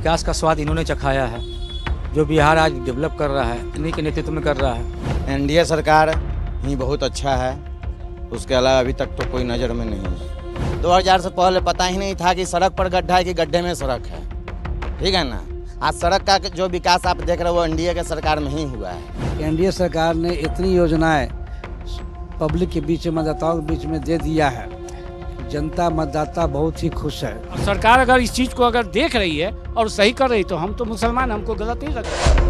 विकास का स्वाद इन्होंने चखाया है। जो बिहार आज डेवलप कर रहा है इन्हीं के नेतृत्व में कर रहा है। एनडीए सरकार ही बहुत अच्छा है, उसके अलावा अभी तक तो कोई नज़र में नहीं है। 2000 से पहले पता ही नहीं था कि सड़क पर गड्ढा है कि गड्ढे में सड़क है, ठीक है ना। आज सड़क का जो विकास आप देख रहे हो वो एनडीए के सरकार में ही हुआ है। एनडीए सरकार ने इतनी योजनाएं पब्लिक के बीच में, मतदाताओं के बीच में दे दिया है, जनता मतदाता बहुत ही खुश है। सरकार अगर इस चीज को अगर देख रही है और सही कर रही तो हम तो मुसलमान, हमको गलत नहीं लगता।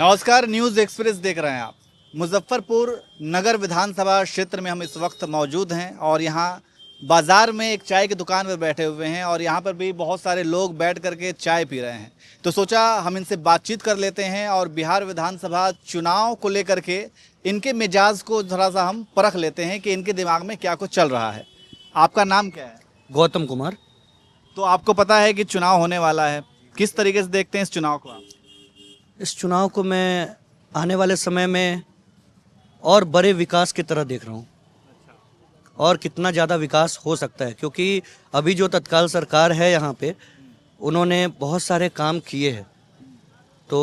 नमस्कार, न्यूज़ एक्सप्रेस देख रहे हैं आप। मुजफ्फरपुर नगर विधानसभा क्षेत्र में हम इस वक्त मौजूद हैं और यहाँ बाज़ार में एक चाय की दुकान पर बैठे हुए हैं और यहाँ पर भी बहुत सारे लोग बैठ करके चाय पी रहे हैं। तो सोचा हम इनसे बातचीत कर लेते हैं और बिहार विधानसभा चुनाव को लेकर के इनके मिजाज को थोड़ा सा हम परख लेते हैं कि इनके दिमाग में क्या कुछ चल रहा है। आपका नाम क्या है? गौतम कुमार। तो आपको पता है कि चुनाव होने वाला है, किस तरीके से देखते हैं इस चुनाव को आप? इस चुनाव को मैं आने वाले समय में और बड़े विकास की तरह देख रहा हूँ और कितना ज़्यादा विकास हो सकता है, क्योंकि अभी जो तत्काल सरकार है यहाँ पे उन्होंने बहुत सारे काम किए हैं। तो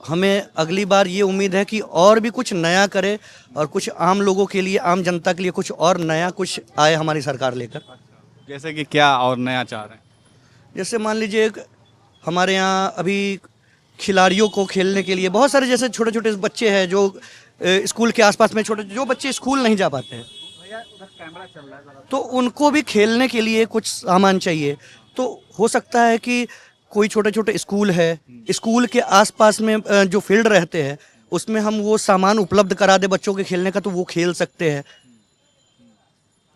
हमें अगली बार ये उम्मीद है कि और भी कुछ नया करे और कुछ आम लोगों के लिए, आम जनता के लिए कुछ और नया कुछ आए हमारी सरकार लेकर। जैसे कि क्या और नया चाह रहे हैं? जैसे मान लीजिए हमारे यहाँ अभी खिलाड़ियों को खेलने के लिए बहुत सारे, जैसे छोटे छोटे बच्चे हैं जो स्कूल के आसपास में, छोटे जो बच्चे स्कूल नहीं जा पाते हैं, तो उनको भी खेलने के लिए कुछ सामान चाहिए। तो हो सकता है कि कोई छोटे छोटे स्कूल है, स्कूल के आसपास में जो फील्ड रहते हैं उसमें हम वो सामान उपलब्ध करा दे बच्चों के खेलने का, तो वो खेल सकते हैं,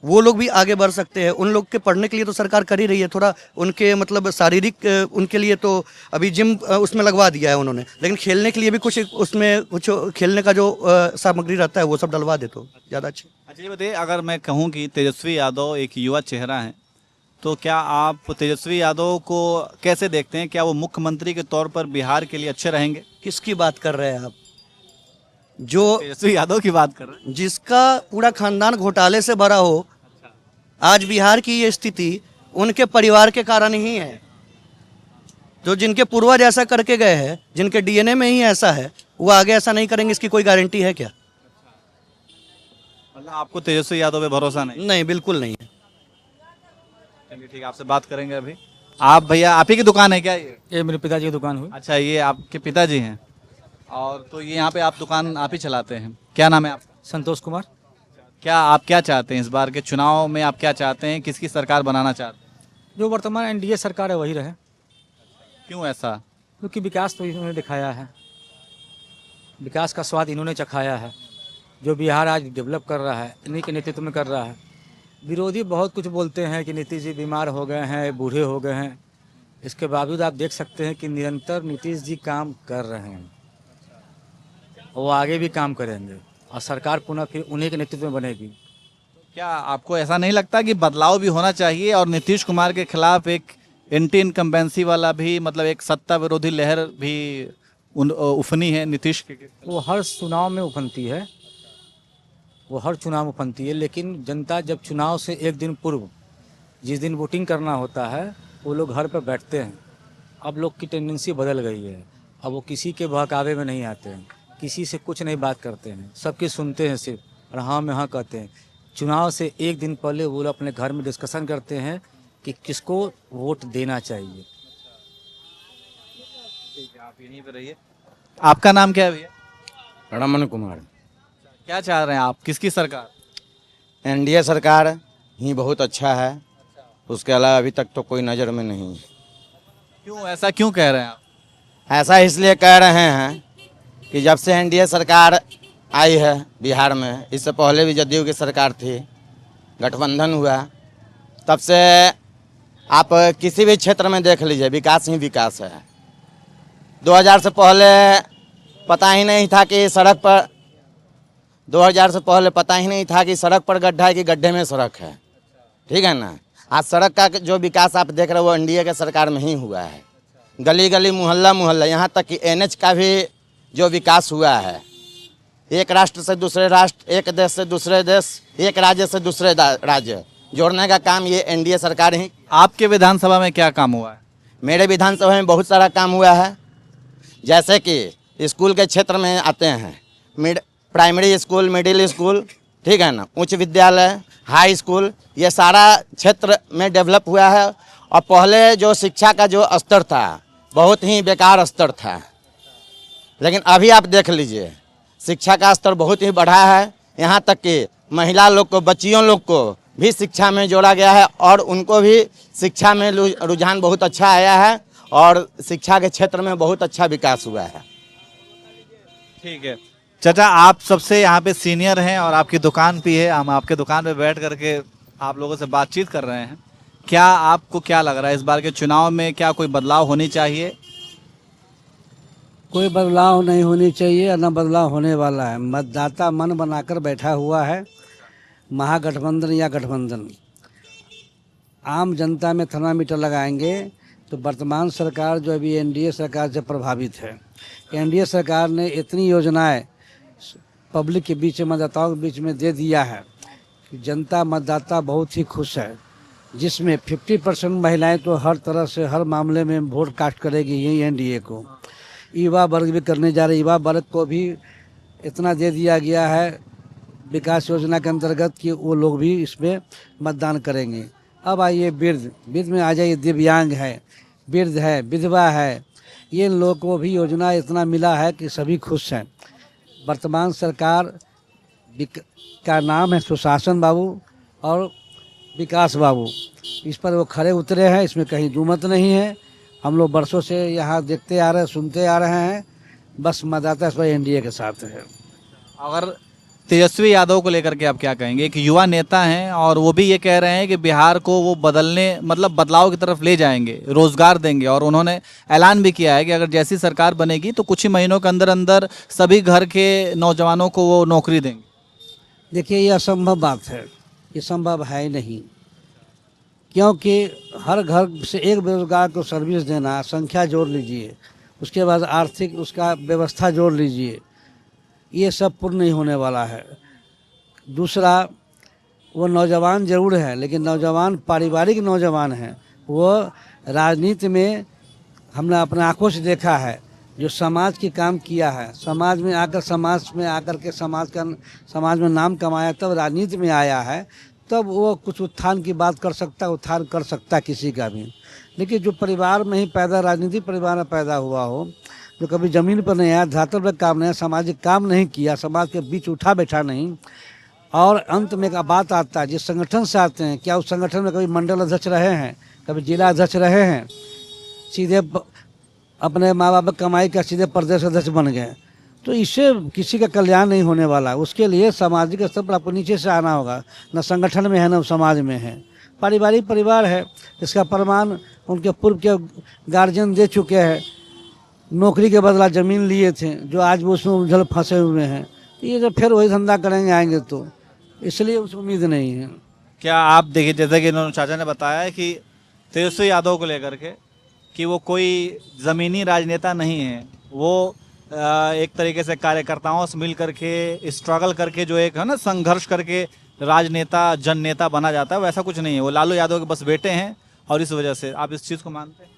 वो लोग भी आगे बढ़ सकते हैं। उन लोग के पढ़ने के लिए तो सरकार कर ही रही है, थोड़ा उनके मतलब शारीरिक उनके लिए तो अभी जिम उसमें लगवा दिया है उन्होंने, लेकिन खेलने के लिए भी कुछ उसमें कुछ खेलने का जो सामग्री रहता है वो सब डलवा दे तो ज़्यादा अच्छा। अच्छा ये बताइए, अगर मैं कहूँ कि तेजस्वी यादव एक युवा चेहरा है, तो क्या आप तेजस्वी यादव को कैसे देखते हैं? क्या वो मुख्यमंत्री के तौर पर बिहार के लिए अच्छे रहेंगे? किसकी बात कर रहे हैं आप? जो तेजस्वी यादव की बात कर रहे हैं। जिसका पूरा खानदान घोटाले से भरा हो, आज बिहार की ये स्थिति उनके परिवार के कारण ही है। जो जिनके पूर्वज ऐसा करके गए हैं, जिनके डीएनए में ही ऐसा है, वो आगे ऐसा नहीं करेंगे, इसकी कोई गारंटी है क्या? मतलब आपको तेजस्वी यादव पे भरोसा नहीं? नहीं, बिल्कुल नहीं है। चलिए ठीक है, आपसे बात करेंगे अभी। आप भैया, आप ही की दुकान है क्या ये? मेरे पिताजी की दुकान हुई। अच्छा, ये आपके पिताजी हैं और तो ये यहाँ पे आप दुकान आप ही चलाते हैं। क्या नाम है आपका? संतोष कुमार। क्या आप क्या चाहते हैं इस बार के चुनाव में? आप क्या चाहते हैं, किसकी सरकार बनाना चाहते हैं? जो वर्तमान एनडीए सरकार है वही रहे, क्यों ऐसा? क्योंकि विकास तो इन्होंने दिखाया है, विकास का स्वाद इन्होंने चखाया है। जो बिहार आज डेवलप कर रहा है इन्हीं के नेतृत्व में कर रहा है। विरोधी बहुत कुछ बोलते हैं कि नीतीश जी बीमार हो गए हैं, बूढ़े हो गए हैं, इसके बावजूद आप देख सकते हैं कि निरंतर नीतीश जी काम कर रहे हैं, वो आगे भी काम करेंगे और सरकार पुनः फिर उन्हीं के नेतृत्व में बनेगी। क्या आपको ऐसा नहीं लगता कि बदलाव भी होना चाहिए और नीतीश कुमार के खिलाफ एक एंटी इनकम्बेंसी वाला भी, मतलब एक सत्ता विरोधी लहर भी उफनी है नीतीश के? वो हर चुनाव में उफनती है, वो हर चुनाव में उफनती है, लेकिन जनता जब चुनाव से एक दिन पूर्व जिस दिन वोटिंग करना होता है वो लोग घर पर बैठते हैं। अब लोग की टेंडेंसी बदल गई है, अब वो किसी के बहकावे में नहीं आते हैं, किसी से कुछ नहीं बात करते हैं, सबकी सुनते हैं सिर्फ और हाँ में हाँ कहते हैं। चुनाव से एक दिन पहले वो लोग अपने घर में डिस्कशन करते हैं कि किसको वोट देना चाहिए। ठीक है, आप यहीं पे रहिए। आपका नाम क्या है भैया? रमन कुमार। क्या चाह रहे हैं आप, किसकी सरकार? एनडीए सरकार ही बहुत अच्छा है, उसके अलावा अभी तक तो कोई नज़र में नहीं है। क्यों ऐसा क्यों कह रहे हैं आप? ऐसा इसलिए कह रहे हैं कि जब से एनडीए सरकार आई है बिहार में, इससे पहले भी जदयू की सरकार थी, गठबंधन हुआ, तब से आप किसी भी क्षेत्र में देख लीजिए विकास ही विकास है। 2000 से पहले पता ही नहीं था कि सड़क पर 2000 से पहले पता ही नहीं था कि सड़क पर गड्ढा है कि गड्ढे में सड़क है, ठीक है ना। आज सड़क का जो विकास आप देख रहे हो वो एनडीए के सरकार में ही हुआ है। गली गली मोहल्ला मोहल्ला, यहाँ तक कि एनएच का भी जो विकास हुआ है एक राष्ट्र से दूसरे राष्ट्र, एक देश से दूसरे देश, एक राज्य से दूसरे राज्य जोड़ने का काम ये एनडीए सरकार ही। आपके विधानसभा में क्या काम हुआ है? मेरे विधानसभा में बहुत सारा काम हुआ है, जैसे कि स्कूल के क्षेत्र में आते हैं, प्राइमरी स्कूल, मिडिल स्कूल, ठीक है ना, उच्च विद्यालय, हाई स्कूल, ये सारा क्षेत्र में डेवलप हुआ है। और पहले जो शिक्षा का जो स्तर था बहुत ही बेकार स्तर था, लेकिन अभी आप देख लीजिए शिक्षा का स्तर बहुत ही बढ़ा है। यहाँ तक कि महिला लोग को, बच्चियों लोग को भी शिक्षा में जोड़ा गया है और उनको भी शिक्षा में रुझान बहुत अच्छा आया है और शिक्षा के क्षेत्र में बहुत अच्छा विकास हुआ है। ठीक है चाचा, आप सबसे यहाँ पे सीनियर हैं और आपकी दुकान भी है, हम आपके दुकान पे बैठ करके आप लोगों से बातचीत कर रहे हैं। क्या आपको क्या लग रहा है इस बार के चुनाव में क्या कोई बदलाव होनी चाहिए? कोई बदलाव नहीं होनी चाहिए, न बदलाव होने वाला है। मतदाता मन बनाकर बैठा हुआ है, महागठबंधन या गठबंधन। आम जनता में थर्मामीटर लगाएंगे तो वर्तमान सरकार जो अभी एनडीए सरकार से प्रभावित है, एनडीए सरकार ने इतनी योजनाएं पब्लिक के बीच में, मतदाताओं के बीच में दे दिया है कि जनता मतदाता बहुत ही खुश है, जिसमें 50% महिलाएं तो हर तरह से हर मामले में वोट कास्ट करेगी यही एनडीए को। युवा वर्ग भी करने जा रहे, युवा वर्ग को भी इतना दे दिया गया है विकास योजना के अंतर्गत कि वो लोग भी इसमें मतदान करेंगे। अब आइए वृद्ध में आ जाइए, दिव्यांग है, वृद्ध है, विधवा है, ये लोगों को भी योजना इतना मिला है कि सभी खुश हैं। वर्तमान सरकार का नाम है सुशासन बाबू और विकास बाबू, इस पर वो खरे उतरे हैं, इसमें कहीं दुमत नहीं है। हम लोग बरसों से यहाँ देखते आ रहे हैं, सुनते आ रहे हैं, बस मतदाता इस पर एनडीए के साथ है। अगर तेजस्वी यादव को लेकर के आप क्या कहेंगे? एक युवा नेता हैं और वो भी ये कह रहे हैं कि बिहार को वो बदलाव की तरफ ले जाएंगे, रोजगार देंगे और उन्होंने ऐलान भी किया है कि अगर जैसी सरकार बनेगी तो कुछ ही महीनों के अंदर अंदर सभी घर के नौजवानों को वो नौकरी देंगे। देखिए, ये असंभव बात है, ये संभव है ही नहीं, क्योंकि हर घर से एक बेरोजगार को सर्विस देना, संख्या जोड़ लीजिए, उसके बाद आर्थिक उसका व्यवस्था जोड़ लीजिए, ये सब पूर्ण नहीं होने वाला है। दूसरा, वो नौजवान ज़रूर है, लेकिन नौजवान पारिवारिक नौजवान हैं। वो राजनीति में हमने अपने आंखों से देखा है, जो समाज की काम किया है, समाज में आकर के समाज में नाम कमाया, तब राजनीति में आया है, तब वो कुछ उत्थान की बात कर सकता किसी का भी। लेकिन जो परिवार में ही पैदा, राजनीतिक परिवार में पैदा हुआ हो, जो कभी ज़मीन पर नहीं आया, धरातल पर काम नहीं, सामाजिक काम नहीं किया, समाज के बीच उठा बैठा नहीं, और अंत में एक बात आता है, जिस संगठन से आते हैं, क्या उस संगठन में कभी मंडल अध्यक्ष रहे हैं, कभी जिला अध्यक्ष रहे हैं, सीधे अपने माँ बाप कमाई का सीधे प्रदेश अध्यक्ष बन गए, तो इससे किसी का कल्याण नहीं होने वाला। उसके लिए सामाजिक स्तर पर आपको नीचे से आना होगा, न संगठन में है न समाज में है, पारिवारिक परिवार है। इसका प्रमाण उनके पूर्व के गार्जियन दे चुके हैं, नौकरी के बदला ज़मीन लिए थे, जो आज वो उसमें उलझल फंसे हुए हैं। ये जब फिर वही धंधा करेंगे आएंगे, तो इसलिए उसमें उम्मीद नहीं है। क्या आप देखिए, जैसे कि इन्होंने चाचा ने बताया है कि तेजस्वी यादव को लेकर के कि वो कोई ज़मीनी राजनेता नहीं है, वो एक तरीके से कार्यकर्ताओं से मिल करके स्ट्रगल करके जो एक है ना संघर्ष करके राजनेता जननेता बना जाता है, वैसा कुछ नहीं है। वो लालू यादव के बस बेटे हैं और इस वजह से आप इस चीज़ को मानते हैं?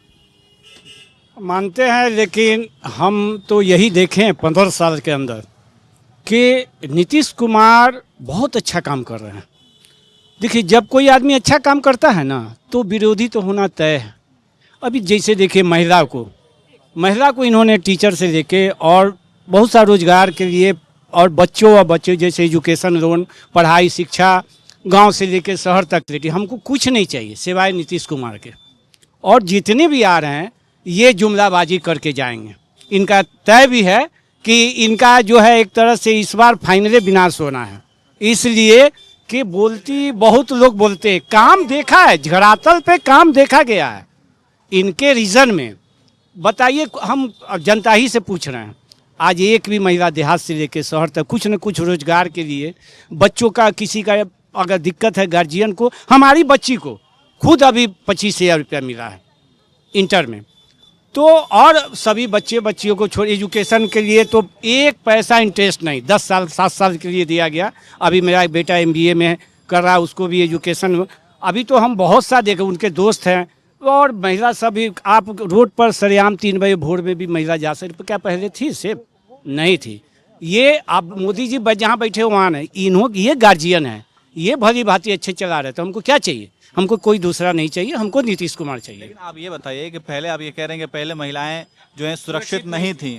मानते हैं, लेकिन हम तो यही देखें 15 साल के अंदर कि नीतीश कुमार बहुत अच्छा काम कर रहे हैं। देखिए, जब कोई आदमी अच्छा काम करता है ना, तो विरोधी तो होना तय है। अभी जैसे देखिए महिला को इन्होंने टीचर से लेके और बहुत सा रोजगार के लिए, और बच्चों जैसे एजुकेशन लोन, पढ़ाई, शिक्षा, गांव से लेके शहर तक, हमको कुछ नहीं चाहिए सिवाय नीतीश कुमार के। और जितने भी आ रहे हैं ये जुमलाबाजी करके जाएंगे। इनका तय भी है कि इनका जो है एक तरह से इस बार फाइनली विनाश होना है, इसलिए कि बहुत लोग बोलते हैं, काम देखा है, धरातल पे काम देखा गया है। इनके रीजन में बताइए, हम जनता ही से पूछ रहे हैं, आज एक भी महिला देहात से लेकर शहर तक कुछ न कुछ रोजगार के लिए, बच्चों का किसी का अगर दिक्कत है गार्जियन को, हमारी बच्ची को खुद अभी 25,000 रुपया मिला है इंटर में, तो और सभी बच्चे बच्चियों को छोड़ एजुकेशन के लिए तो एक पैसा इंटरेस्ट नहीं, 10 साल 7 साल के लिए दिया गया। अभी मेरा एक बेटा MBA में कर रहा है, उसको भी एजुकेशन। अभी तो हम बहुत सा देखे, उनके दोस्त हैं और महिला सभी, आप रोड पर सरेआम 3 बजे भोर में भी महिला जा सकती, क्या पहले थी? सिर्फ नहीं थी। ये आप मोदी जी जहाँ बैठे हो वहाँ नहीं, ये गार्जियन है, ये भली भांति अच्छे चला रहे, तो हमको क्या चाहिए? हमको कोई दूसरा नहीं चाहिए, हमको नीतीश कुमार चाहिए। लेकिन आप ये बताइए कि पहले आप ये कह रहे हैं कि पहले महिलाएं जो हैं सुरक्षित नहीं थी,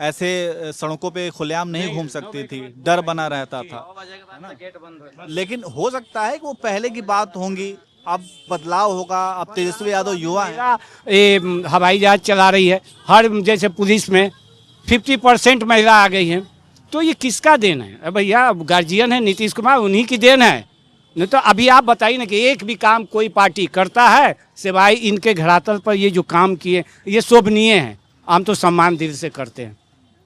ऐसे सड़कों पे खुलेआम नहीं घूम सकती थी, डर बना रहता था। लेकिन हो सकता है कि वो पहले की बात होंगी, अब बदलाव होगा, अब तेजस्वी यादव युवा है। ये हवाई जहाज चला रही है, हर जैसे पुलिस में 50% महिला आ गई है, तो ये किसका देन है? अब भैया गार्जियन है नीतीश कुमार, उन्हीं की देन है। नहीं तो अभी आप बताइए ना कि एक भी काम कोई पार्टी करता है सिवाय इनके घरातल पर ये जो काम किए, ये शोभनीय है, हम तो सम्मान दिल से करते हैं।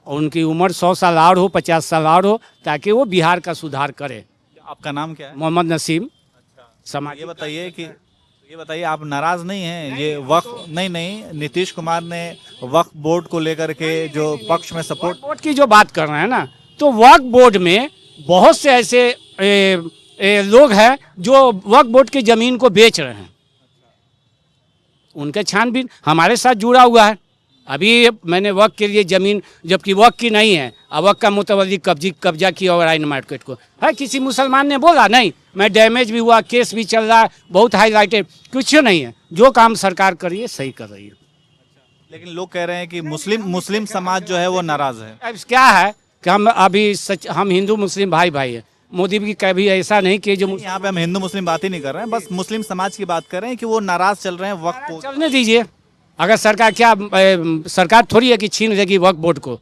और उनकी उम्र 100 साल और हो, 50 साल और हो, ताकि वो बिहार का सुधार करे। आपका नाम क्या है? मोहम्मद नसीम। समाज ये बताइए आप नाराज नहीं हैं? ये वक्फ नहीं, नीतीश कुमार ने वक्फ बोर्ड को लेकर के जो पक्ष में सपोर्ट, वक्फ बोर्ड की जो बात कर रहे हैं ना, तो वक्फ बोर्ड में बहुत से ऐसे लोग हैं जो वक्फ बोर्ड की जमीन को बेच रहे हैं। उनके छानबीन हमारे साथ जुड़ा हुआ है। अभी मैंने वक्फ के लिए जमीन, जबकि वक्फ की नहीं है, अब वक्फ का मुतवल्ली कब्जा किया और आइन मार्केट को है। किसी मुसलमान ने बोला नहीं, मैं डैमेज भी हुआ, केस भी चल रहा है, बहुत हाईलाइटेड, कुछ नहीं है। जो काम सरकार कर रही है सही कर रही है। लेकिन लोग कह रहे हैं कि मुस्लिम समाज जो है वो नाराज है। अब क्या है कि हम अभी हम हिंदू मुस्लिम भाई भाई है। मोदी भी कभी ऐसा नहीं कि जो यहाँ पे हम हिंदू मुस्लिम बात ही नहीं कर रहे हैं, बस मुस्लिम समाज की बात कर रहे हैं कि वो नाराज चल रहे हैं वक्फ को। चलने दीजिए। अगर सरकार सरकार थोड़ी है कि छीन लेगी वक्फ बोर्ड को,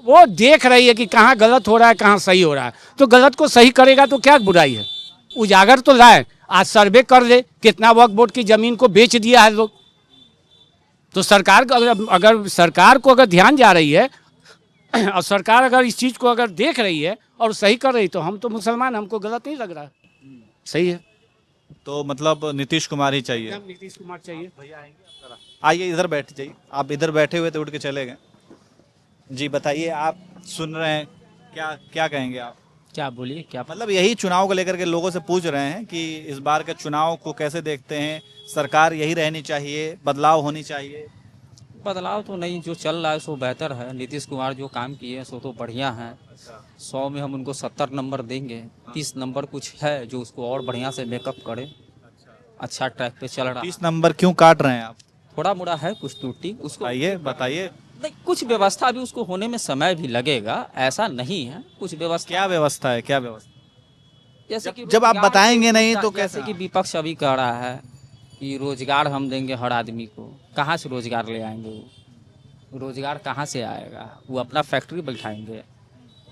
वो देख रही है कि कहाँ गलत हो रहा है, कहाँ सही हो रहा है, तो गलत को सही करेगा तो क्या बुराई है? उजागर तो लाए, आज सर्वे कर ले कितना वक्फ बोर्ड की जमीन को बेच दिया है लोग। तो सरकार अगर सरकार को अगर ध्यान जा रही है और सरकार अगर इस चीज़ को अगर देख रही है और सही कर रही, तो हम तो मुसलमान, हमको गलत नहीं लग रहा। सही है। तो मतलब नीतीश कुमार ही चाहिए। नीतीश कुमार चाहिए। आइए इधर बैठ जाइए, आप इधर बैठे हुए थे, उठ के चले गए। जी बताइए, आप सुन रहे हैं, क्या कहेंगे आप? क्या बोलिए? क्या मतलब यही चुनाव को लेकर के लोगों से पूछ रहे हैं कि इस बार के चुनाव को कैसे देखते हैं? सरकार यही रहनी चाहिए, बदलाव होनी चाहिए? बदलाव तो नहीं, जो चल रहा है सो बेहतर है। नीतीश कुमार जो काम किए हैं सो तो बढ़िया है। 100 में हम उनको 70 नंबर देंगे। 30 नंबर कुछ है जो उसको और बढ़िया से मेकअप करे। अच्छा ट्रैक पे चल रहा है। 30 नंबर क्यों काट रहे हैं आप? थोड़ा मोड़ा है कुछ त्रुटि उसको, बताइए। नहीं, कुछ व्यवस्था भी उसको होने में समय भी लगेगा, ऐसा नहीं है। कुछ व्यवस्था, क्या व्यवस्था है? क्या व्यवस्था? जैसे कि जब आप रोजगार बताएंगे नहीं तो जैसे कैसे? कि विपक्ष अभी कह रहा है कि रोजगार हम देंगे हर आदमी को। कहाँ से रोजगार ले आएंगे? वो रोजगार कहाँ से आएगा? वो अपना फैक्ट्री बैठाएंगे,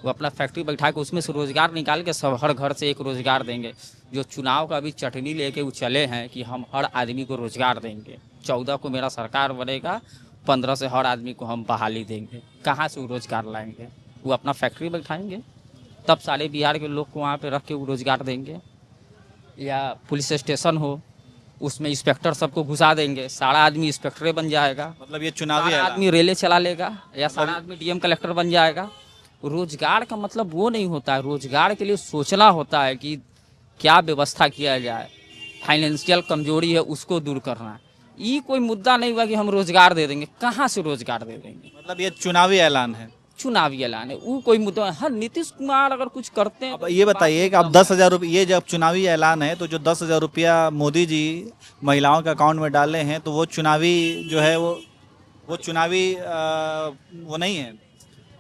वो अपना फैक्ट्री बैठा के उसमें से रोजगार निकाल के सब हर घर से एक रोजगार देंगे। जो चुनाव का अभी चटनी लेके वो चले हैं कि हम हर आदमी को रोजगार देंगे, 14 को मेरा सरकार बनेगा, 15 से हर आदमी को हम बहाली देंगे। कहाँ से वो रोजगार लाएंगे? वो अपना फैक्ट्री बैठाएंगे, तब सारे बिहार के लोग को वहाँ पे रख के वो रोजगार देंगे। या पुलिस स्टेशन हो, उसमें इंस्पेक्टर सबको घुसा देंगे, सारा आदमी इंस्पेक्टर बन जाएगा। मतलब ये चुनावी सारा ऐलान। आदमी रेले चला लेगा, या सारा आदमी डीएम कलेक्टर बन जाएगा। रोजगार का मतलब वो नहीं होता है। रोजगार के लिए सोचना होता है कि क्या व्यवस्था किया जाए, फाइनेंशियल कमजोरी है उसको दूर करना है। ये कोई मुद्दा नहीं हुआ कि हम रोजगार दे देंगे। कहाँ से रोजगार दे देंगे? मतलब ये चुनावी ऐलान है। चुनावी ऐलान है, वो कोई मुद्दा है। हाँ, नीतीश कुमार अगर कुछ करते हैं। अब ये बताइए कि अब 10,000 रुपये, ये जब चुनावी ऐलान है तो जो 10,000 रुपया मोदी जी महिलाओं के अकाउंट में डाले हैं, तो वो चुनावी जो है वो चुनावी वो नहीं है।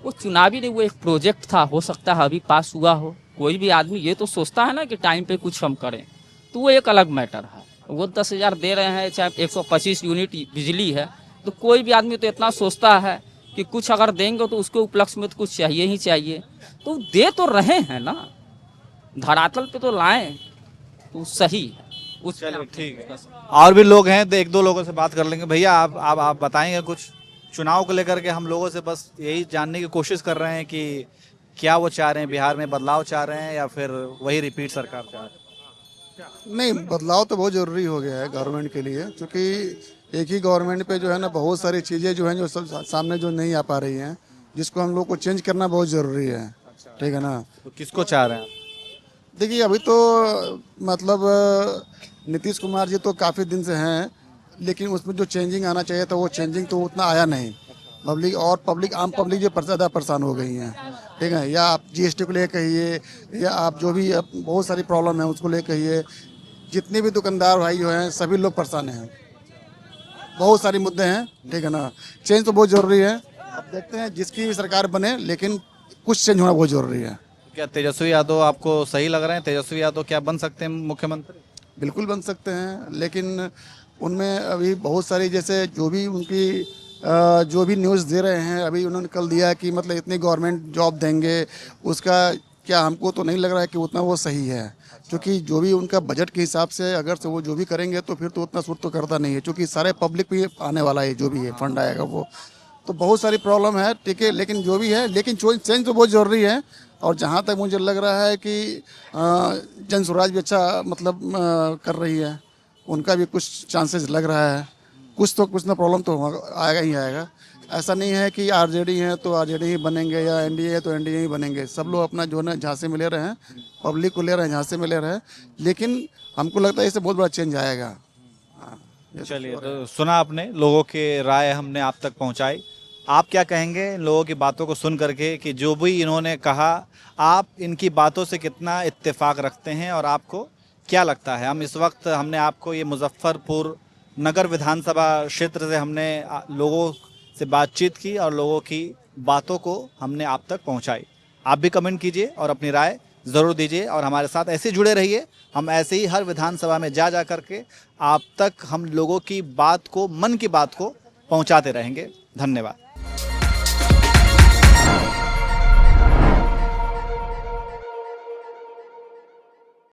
वो चुनावी नहीं, वो एक प्रोजेक्ट था, हो सकता है अभी पास हुआ हो। कोई भी आदमी ये तो सोचता है ना कि टाइम पे कुछ हम करें, तो वो एक अलग मैटर है। वो 10,000 दे रहे हैं, चाहे 125 यूनिट बिजली है, तो कोई भी आदमी तो इतना सोचता है कि कुछ अगर देंगे तो उसके उपलक्ष्य में तो कुछ चाहिए ही चाहिए। तो दे तो रहे हैं ना, धरातल पे तो लाएं तो सही है। चलिए ठीक है, और भी लोग हैं, 1-2 लोगों से बात कर लेंगे। भैया आप बताएंगे कुछ चुनाव को लेकर के? हम लोगों से बस यही जानने की कोशिश कर रहे हैं कि क्या वो चाह रहे हैं, बिहार में बदलाव चाह रहे हैं या फिर वही रिपीट सरकार चाह रहे हैं? नहीं, बदलाव तो बहुत ज़रूरी हो गया है गवर्नमेंट के लिए, क्योंकि एक ही गवर्नमेंट पे जो है ना बहुत सारी चीज़ें जो हैं जो सब सामने जो नहीं आ पा रही हैं, जिसको हम लोग को चेंज करना बहुत ज़रूरी है। ठीक है ना। तो किसको चाह रहे हैं आप? देखिए अभी तो मतलब नीतीश कुमार जी तो काफ़ी दिन से हैं, लेकिन उसमें जो चेंजिंग आना चाहिए था वो चेंजिंग तो उतना आया नहीं। पब्लिक आम पब्लिक जो ज़्यादा परेशान हो गई हैं। ठीक है, या आप जीएसटी को लेकर कहिए, या आप जो भी बहुत सारी प्रॉब्लम है उसको लेकर कहिए, जितने भी दुकानदार भाई जो हैं सभी लोग परेशान हैं। बहुत सारे मुद्दे हैं। ठीक है ना। चेंज तो बहुत ज़रूरी है। अब देखते हैं जिसकी भी सरकार बने, लेकिन कुछ चेंज होना बहुत ज़रूरी है। क्या तेजस्वी यादव आपको सही लग रहे हैं? तेजस्वी यादव क्या बन सकते हैं मुख्यमंत्री? बिल्कुल बन सकते हैं, लेकिन उनमें अभी बहुत सारी जैसे जो भी उनकी जो भी न्यूज़ दे रहे हैं, अभी उन्होंने कल दिया कि मतलब इतनी गवर्नमेंट जॉब देंगे, उसका क्या हमको तो नहीं लग रहा है कि उतना वो सही है। क्योंकि जो भी उनका बजट के हिसाब से अगर से वो जो भी करेंगे तो फिर तो उतना सूट तो करता नहीं है, क्योंकि सारे पब्लिक पे आने वाला है जो भी है फंड आएगा वो। तो बहुत सारी प्रॉब्लम है। ठीक है, लेकिन जो भी है, लेकिन चेंज तो बहुत ज़रूरी है। और जहाँ तक मुझे लग रहा है कि जन स्वराज भी अच्छा मतलब कर रही है, उनका भी कुछ चांसेस लग रहा है। कुछ ना प्रॉब्लम तो आएगा ही आएगा। ऐसा नहीं है कि आरजेडी है तो आरजेडी ही बनेंगे या एनडीए है तो एनडीए ही बनेंगे। सब लोग अपना जो है झांसे में ले रहे हैं, पब्लिक को ले रहे हैं, झांसे में ले रहे हैं, लेकिन हमको लगता है इससे बहुत बड़ा चेंज आएगा। चलिए, तो सुना आपने, लोगों की राय हमने आप तक पहुंचाई। आप क्या कहेंगे इन लोगों की बातों को सुन करके कि जो भी इन्होंने कहा, आप इनकी बातों से कितना इत्तेफाक रखते हैं और आपको क्या लगता है? हम इस वक्त हमने आपको ये मुजफ्फरपुर नगर विधानसभा क्षेत्र से हमने लोगों से बातचीत की और लोगों की बातों को हमने आप तक पहुंचाई। आप भी कमेंट कीजिए और अपनी राय ज़रूर दीजिए और हमारे साथ ऐसे जुड़े रहिए। हम ऐसे ही हर विधानसभा में जा करके आप तक हम लोगों की बात को, मन की बात को पहुंचाते रहेंगे। धन्यवाद।